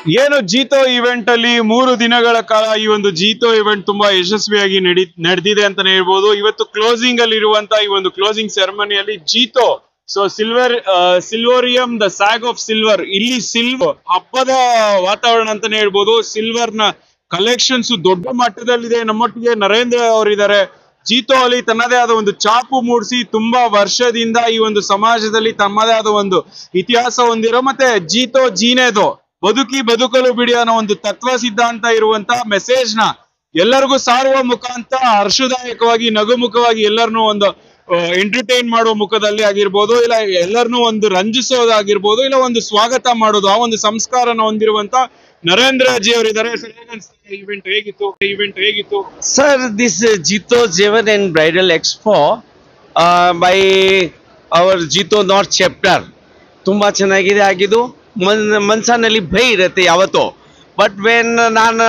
ಏನು ಜೀತೋ ಇವೆಂಟ್ ಅಲ್ಲಿ 3 ದಿನಗಳ ಕಾಲ ಈ ಒಂದು ಜೀತೋ ಇವೆಂಟ್ ತುಂಬಾ ಯಶಸ್ವಿಯಾಗಿ ನಡೆದಿದೆ ಅಂತಾನೆ ಹೇಳ್ಬೋದು. ಇವತ್ತು ಕ್ಲೋಸಿಂಗ್ ಅಲ್ಲಿ ಇರುವಂತ ಈ ಒಂದು ಕ್ಲೋಸಿಂಗ್ ಸೆರೆಮನಿಯಲ್ಲಿ JITO Silverium the saga of silver, ಇಲ್ಲಿ ಸಿಲ್ವರ್ ಹಬ್ಬದ ವಾತಾವರಣ ಅಂತಾನೆ ಹೇಳ್ಬೋದು. ಸಿಲ್ವರ್ ನ ಕಲೆಕ್ಷನ್ಸ್ ದೊಡ್ಡ ಮಟ್ಟದಲ್ಲಿದೆ. ನಮ್ಮೊಟ್ಟಿಗೆ ನರೇಂದ್ರ ಅವರಿದ್ದಾರೆ. ಜೀತೋ ಅಲ್ಲಿ ತನ್ನದೇ ಆದ ಒಂದು ಚಾಪು ಮೂಡಿಸಿ ತುಂಬಾ ವರ್ಷದಿಂದ ಈ ಒಂದು ಸಮಾಜದಲ್ಲಿ ತಮ್ಮದೇ ಆದ ಒಂದು ಇತಿಹಾಸ ಹೊಂದಿರೋ, ಮತ್ತೆ ಜೀತೋ ಜೀನೆದೋ ಬದುಕಲು ಬಿಡಿ ಅನ್ನೋ ಒಂದು ತತ್ವ ಸಿದ್ಧಾಂತ ಇರುವಂತ ಮೆಸೇಜ್ ನ ಎಲ್ಲರಿಗೂ ಸಾರುವ ಮುಖಾಂತರ ಹರ್ಷದಾಯಕವಾಗಿ ನಗುಮುಖವಾಗಿ ಎಲ್ಲರನ್ನೂ ಒಂದು ಎಂಟರ್ಟೈನ್ ಮಾಡುವ ಮುಖದಲ್ಲಿ ಆಗಿರ್ಬೋದು, ಇಲ್ಲ ಎಲ್ಲರನ್ನೂ ಒಂದು ರಂಜಿಸೋದಾಗಿರ್ಬೋದು, ಇಲ್ಲ ಒಂದು ಸ್ವಾಗತ ಮಾಡೋದು, ಆ ಒಂದು ಸಂಸ್ಕಾರನ ಹೊಂದಿರುವಂತ ನರೇಂದ್ರ ಜಿ ಅವರಿದ್ದಾರೆ. ಇವೆಂಟ್ ಹೇಗಿತ್ತು sir? This JITO Jeevan and bridal expo by our JITO north chapter ತುಂಬಾ ಚೆನ್ನಾಗಿದೆ ಆಗಿದ್ದು. ಮನ್ಸನಲ್ಲಿ ಭಯ ಇರುತ್ತೆ ಯಾವತ್ತೋ, ಬಟ್ ವೆನ್ ನಾನು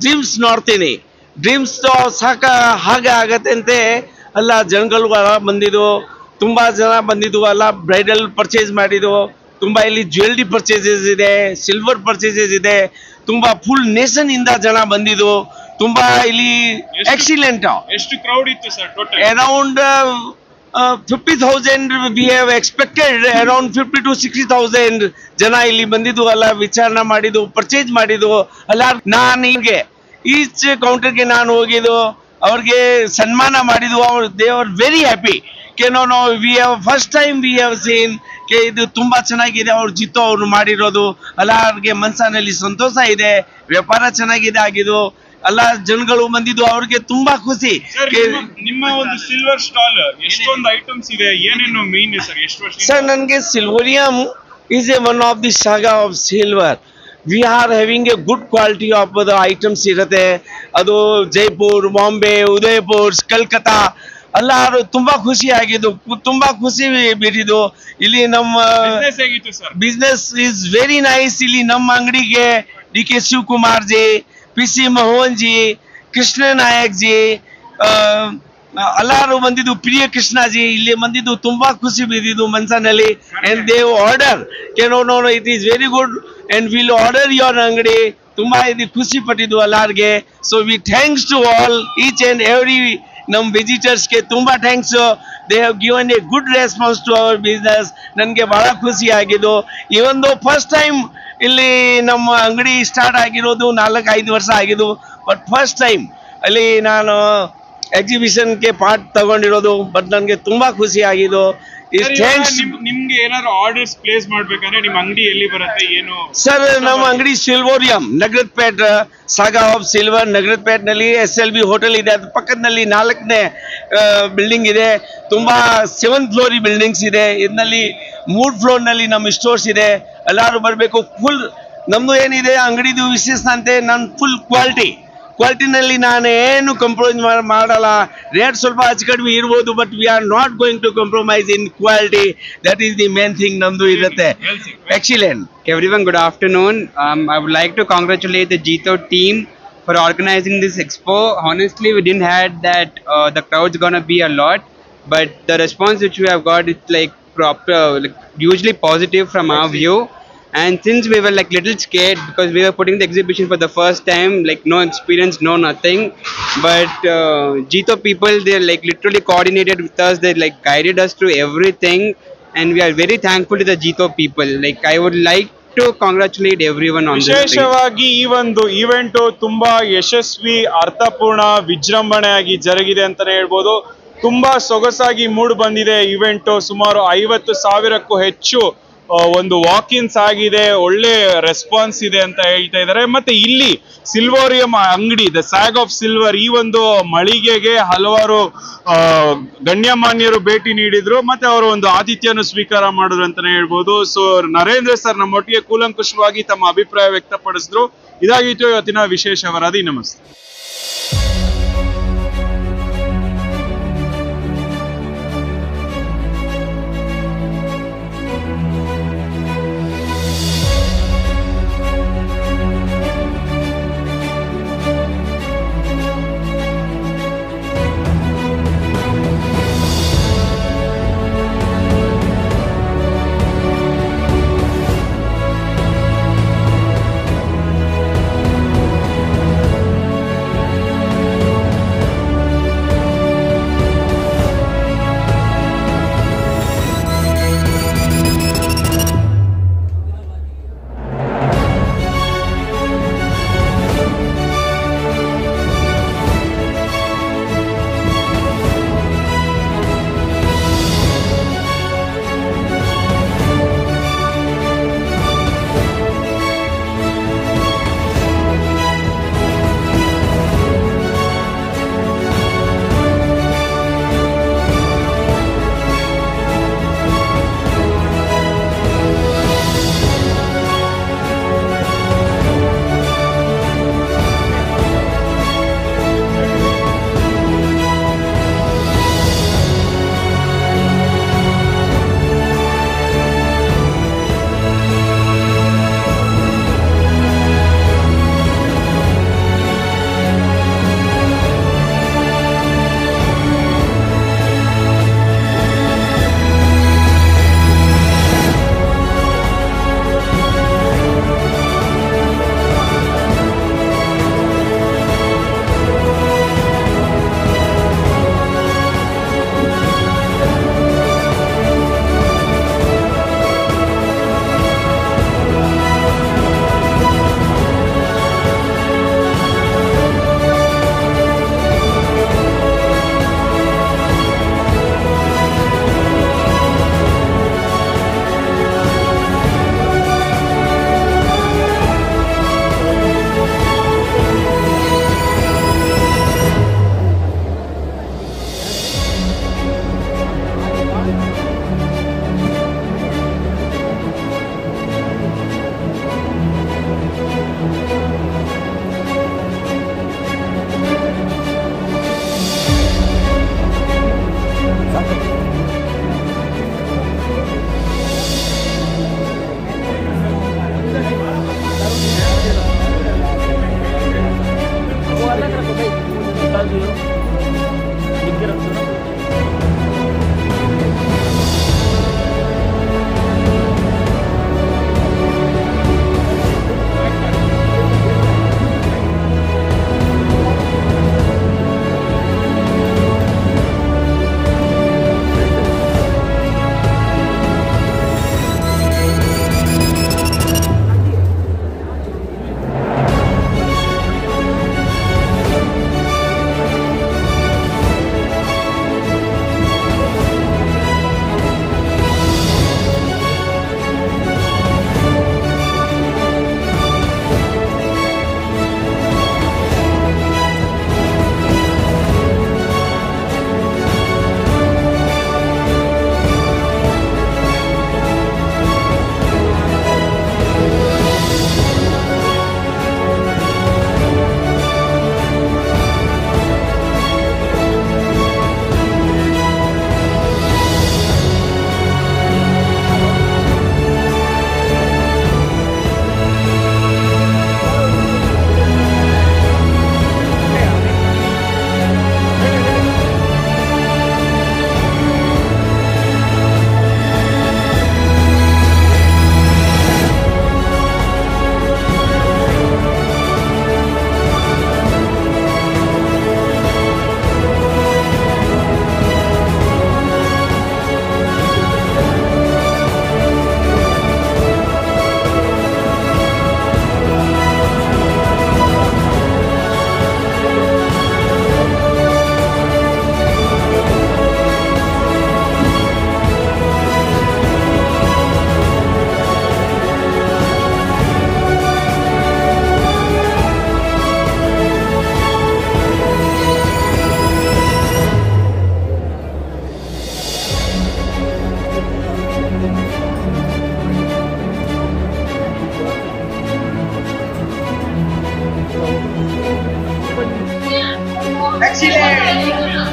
ಡ್ರೀಮ್ಸ್ ನೋಡ್ತೀನಿ, ಡ್ರೀಮ್ಸ್ ಸಾಕ ಹಾಗೆ ಆಗತ್ತೆ ಅಂತೆ. ಅಲ್ಲ ಜನಗಳು ಬಂದಿದ್ದು, ತುಂಬಾ ಜನ ಬಂದಿದ್ದು, ಅಲ್ಲ ಬ್ರೈಡಲ್ ಪರ್ಚೇಸ್ ಮಾಡಿದ್ದು, ತುಂಬಾ ಇಲ್ಲಿ ಜ್ಯುವೆಲ್ರಿ ಪರ್ಚೇಸಸ್ ಇದೆ, ಸಿಲ್ವರ್ ಪರ್ಚೇಸಸ್ ಇದೆ, ತುಂಬಾ ಫುಲ್ ನೇಷನ್ ಇಂದ ಜನ ಬಂದಿದ್ದು, ತುಂಬಾ ಇಲ್ಲಿ ಎಕ್ಸಿಲೆಂಟ್. ಎಷ್ಟು ಕ್ರೌಡ್ ಇತ್ತು sir? Total around 50,000 we have expected, around 50 to 60,000 ಜನ ಇಲ್ಲಿ ಬಂದಿದ್ದು, ಅಲ್ಲ ವಿಚಾರಣೆ ಮಾಡಿದ್ದು, ಪರ್ಚೇಸ್ ಮಾಡಿದ್ದು. ಅಲ್ಲ ನಾನು ಹಿಂಗೆ ಈಚ್ ಕೌಂಟರ್ಗೆ ನಾನು ಹೋಗಿದ್ದು, ಅವ್ರಿಗೆ ಸನ್ಮಾನ ಮಾಡಿದ್ದು. ಅವ್ರು they are very happy. No we have first time we have seen ಇದು ತುಂಬಾ ಚೆನ್ನಾಗಿದೆ ಅವ್ರು ಜೀತೋ ಅವ್ರು ಮಾಡಿರೋದು. ಅಲ್ಲ ಅವ್ರಿಗೆ ಮನಸ್ಸಿನಲ್ಲಿ ಸಂತೋಷ ಇದೆ, ವ್ಯಾಪಾರ ಚೆನ್ನಾಗಿದೆ ಆಗಿದ್ದು, ಅಲ್ಲ ಜನಗಳು ಬಂದಿದ್ದು, ಅವ್ರಿಗೆ ತುಂಬಾ ಖುಷಿ. ನಿಮ್ಮ ಒಂದು ಸಿಲ್ವರ್ ಸ್ಟಾಲ್ ಎಷ್ಟೊಂದು ಐಟಮ್ಸ್ ಇದೆ, ಏನೇನು ಮೇನ್ ಸರ್? ಎಷ್ಟು ವರ್ಷ ಸರ್? ನನಗೆ Silverium is a one of the saga of silver. We are having a good quality of the items ಇರುತ್ತೆ. ಅದು ಜೈಪುರ್, ಬಾಂಬೆ, ಉದಯಪುರ್, ಕಲ್ಕತ್ತಾ ಅಲ್ಲ ತುಂಬಾ ಖುಷಿ ಆಗಿದ್ದು, ತುಂಬಾ ಖುಷಿ ಬಿಟ್ಟಿದ್ದು. ಇಲ್ಲಿ ನಮ್ಮ ಬಿಸ್ನೆಸ್ ಇಸ್ ವೆರಿ ನೈಸ್. ಇಲ್ಲಿ ನಮ್ಮ ಅಂಗಡಿಗೆ D K Shivakumar ji, PC Mohan ji, Krishna Nayak ji ಎಲ್ಲರೂ ಬಂದಿದ್ದು, ಪ್ರಿಯ ಕೃಷ್ಣಜಿ ಇಲ್ಲಿ ಬಂದಿದ್ದು, ತುಂಬಾ ಖುಷಿ ಬಿದ್ದಿದ್ದು ಮನ್ಸನಲ್ಲಿ. And they order no it is very good and will order your ಅಂಗಡಿ. ತುಂಬಾ ಇದು ಖುಷಿ ಪಟ್ಟಿದ್ದು ಎಲ್ಲಾರ್ಗೆ. So we thanks to all each and every ನಮ್ಮ ವಿಸಿಟರ್ಸ್ಗೆ ತುಂಬಾ thanks. They have given a good response to our business. ನನಗೆ ಬಹಳ ಖುಷಿ ಆಗಿದ್ದು. ಇವೊಂದು ಫಸ್ಟ್ ಟೈಮ್ ಇಲ್ಲಿ ನಮ್ಮ ಅಂಗಡಿ ಸ್ಟಾರ್ಟ್ ಆಗಿರೋದು 4-5 ವರ್ಷ ಆಗಿದ್ದು, ಬಟ್ ಫಸ್ಟ್ ಟೈಮ್ ಅಲ್ಲಿ ನಾನು ಎಕ್ಸಿಬಿಷನ್ಗೆ ಪಾರ್ಟ್ ತಗೊಂಡಿರೋದು. ಬಟ್ ನನಗೆ ತುಂಬಾ ಖುಷಿ ಆಗಿದ್ದು. ನಿಮ್ಗೆ ಏನಾದ್ರು ಆರ್ಡರ್ಸ್ ಪ್ಲೇಸ್ ಮಾಡ್ಬೇಕಂದ್ರೆ ನಿಮ್ಮ ಅಂಗಡಿ ಎಲ್ಲಿ ಬರುತ್ತೆ, ಏನು ಸರ್? ನಮ್ಮ ಅಂಗಡಿ ಸಿಲ್ವೋರಿಯಂ, ನಗರದ ಪೇಟ್, ಸಾಗಾ ಆಫ್ ಸಿಲ್ವರ್, ನಗರದ ಪೇಟ್ ನಲ್ಲಿ SLB ಹೋಟೆಲ್ ಇದೆ. ಅದ್ರ ಪಕ್ಕದಲ್ಲಿ 4ನೇ ಬಿಲ್ಡಿಂಗ್ ಇದೆ. ತುಂಬಾ 7th ಫ್ಲೋರ್ ಬಿಲ್ಡಿಂಗ್ಸ್ ಇದೆ. ಇದರಲ್ಲಿ 3 ಫ್ಲೋರ್ ನಲ್ಲಿ ನಮ್ಮ ಸ್ಟೋರ್ಸ್ ಇದೆ. ಎಲ್ಲರೂ ಬರಬೇಕು. ಫುಲ್ ನಮ್ದು ಏನಿದೆ ಅಂಗಡಿದು ವಿಶೇಷ ಅಂತೆ, ನಾನು ಫುಲ್ ಕ್ವಾಲಿಟಿನಲ್ಲಿ ನಾನು ಏನು ಕಾಂಪ್ರಮೈಸ್ ಮಾಡಲ್ಲ. ರೇಟ್ ಸ್ವಲ್ಪ ಹೆಚ್ಚು ಕಡಿಮೆ ಇರ್ಬೋದು, but we are not going to compromise in quality. That is the main thing ನಮ್ದು ಇರುತ್ತೆ. Excellent. Everyone, good afternoon. I would like to congratulate the Jito team for organizing this expo. Honestly, we didn't had that the crowd's gonna be a lot, but the response which we have got is like proper, like hugely positive from our view. And since we were like little scared because we were putting the exhibition for the first time, like no experience, no nothing, but Jito people, they like literally coordinated with us. They like guided us through everything, and we are very thankful to the Jito people. Like I would like to congratulate everyone on this. ವಿಶೇಷವಾಗಿ ಈ ಒಂದು event ತುಂಬಾ ಯಶಸ್ವಿ, ಅರ್ಥಪೂರ್ಣ, ವಿಜೃಂಭಣೆಯಾಗಿ ಜರುಗಿದೆ ಅಂತಾನೆ ಹೇಳ್ಬೋದು. ತುಂಬಾ ಸೊಗಸಾಗಿ ಮೂಡ್ ಬಂದಿದೆ ಇವೆಂಟ್. ಸುಮಾರು 50,000ಕ್ಕೂ ಹೆಚ್ಚು ಒಂದು ವಾಕಿನ್ಸ್ ಆಗಿದೆ. ಒಳ್ಳೆ ರೆಸ್ಪಾನ್ಸ್ ಇದೆ ಅಂತ ಹೇಳ್ತಾ ಇದ್ದಾರೆ. ಮತ್ತೆ ಇಲ್ಲಿ ಸಿಲ್ವೋರಿಯಂ ಅಂಗಡಿ, ದ ಸ್ಯಾಗ್ ಆಫ್ ಸಿಲ್ವರ್, ಈ ಒಂದು ಮಳಿಗೆಗೆ ಹಲವಾರು ಗಣ್ಯಮಾನ್ಯರು ಭೇಟಿ ನೀಡಿದ್ರು, ಮತ್ತೆ ಅವರು ಒಂದು ಆತಿಥ್ಯನ ಸ್ವೀಕಾರ ಮಾಡಿದ್ರು ಅಂತಾನೆ ಹೇಳ್ಬೋದು. ಸೊ ನರೇಂದ್ರ ಸರ್ ನಮ್ಮೊಟ್ಟಿಗೆ ಕೂಲಂಕುಷವಾಗಿ ತಮ್ಮ ಅಭಿಪ್ರಾಯ ವ್ಯಕ್ತಪಡಿಸಿದ್ರು. ಇದಾಗಿತ್ತು ಇವತ್ತಿನ ವಿಶೇಷ ವರದಿ. ನಮಸ್ತೆ.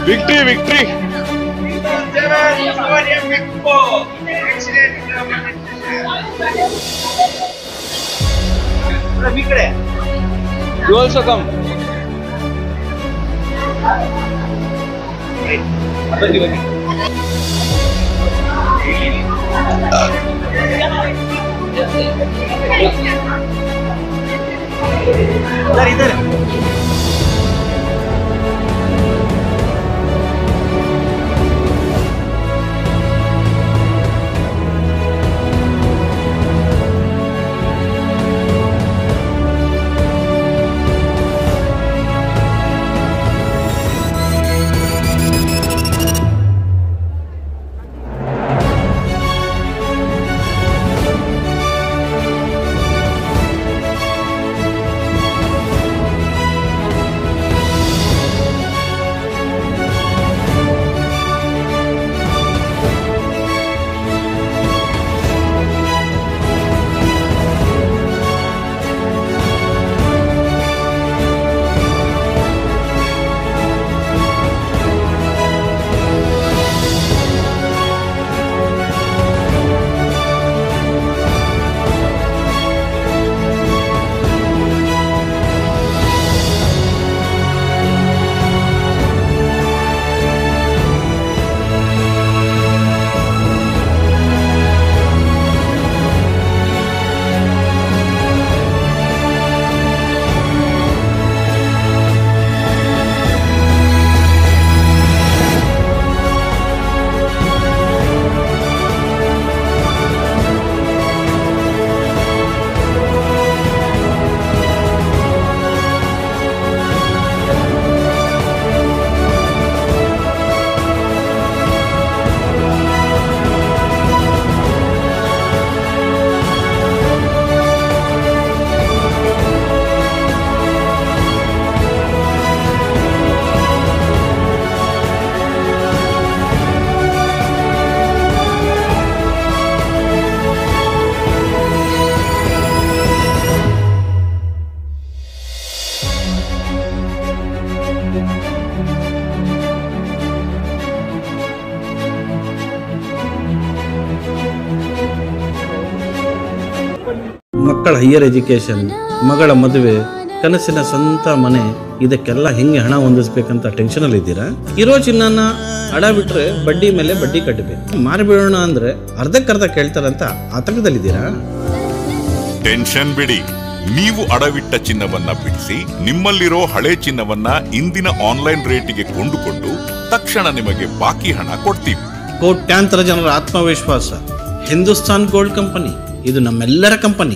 Victory victory. You also come. इधर ಮಕ್ಕಳ ಹೈಯರ್ ಎಜುಕೇಷನ್, ಮಗಳ ಮದುವೆ, ಕನಸಿನ ಸ್ವಂತ ಮನೆ, ಇದಕ್ಕೆಲ್ಲ ಹೆಂಗೆ ಹಣ ಹೊಂದಿಸ್ಬೇಕಂತ ಟೆನ್ಷನಲ್ಲಿ ಇದ್ದೀರಾ? ಇರೋ ಚಿನ್ನನ ಅಡ ಬಿಟ್ರೆ ಬಡ್ಡಿ ಮೇಲೆ ಬಡ್ಡಿ ಕಟ್ಟಬೇಕು. ಮಾರಿಬಿಡೋಣ ಅಂದ್ರೆ ಅರ್ಧಕ್ಕರ್ಧ ಕೇಳ್ತಾರಂತ ಆತಂಕದಲ್ಲಿದ್ದೀರಾ? ಟೆನ್ಷನ್ ಬಿಡಿ, ನೀವು ಅಡವಿಟ್ಟ ಚಿನ್ನವನ್ನ ಬಿಡಿಸಿ ನಿಮ್ಮಲ್ಲಿರೋ ಹಳೆ ಚಿನ್ನವನ್ನ ಇಂದಿನ ಆನ್ಲೈನ್ ರೇಟಿಗೆ ಕೊಂಡುಕೊಂಡು ತಕ್ಷಣ ನಿಮಗೆ ಬಾಕಿ ಹಣ ಕೊಡ್ತೀವಿ. ಕೋಟ್ಯಾಂತರ ಜನರ ಆತ್ಮವಿಶ್ವಾಸ ಹಿಂದೂಸ್ತಾನ್ ಗೋಲ್ಡ್ ಕಂಪನಿ, ಇದು ನಮ್ಮೆಲ್ಲರ ಕಂಪನಿ.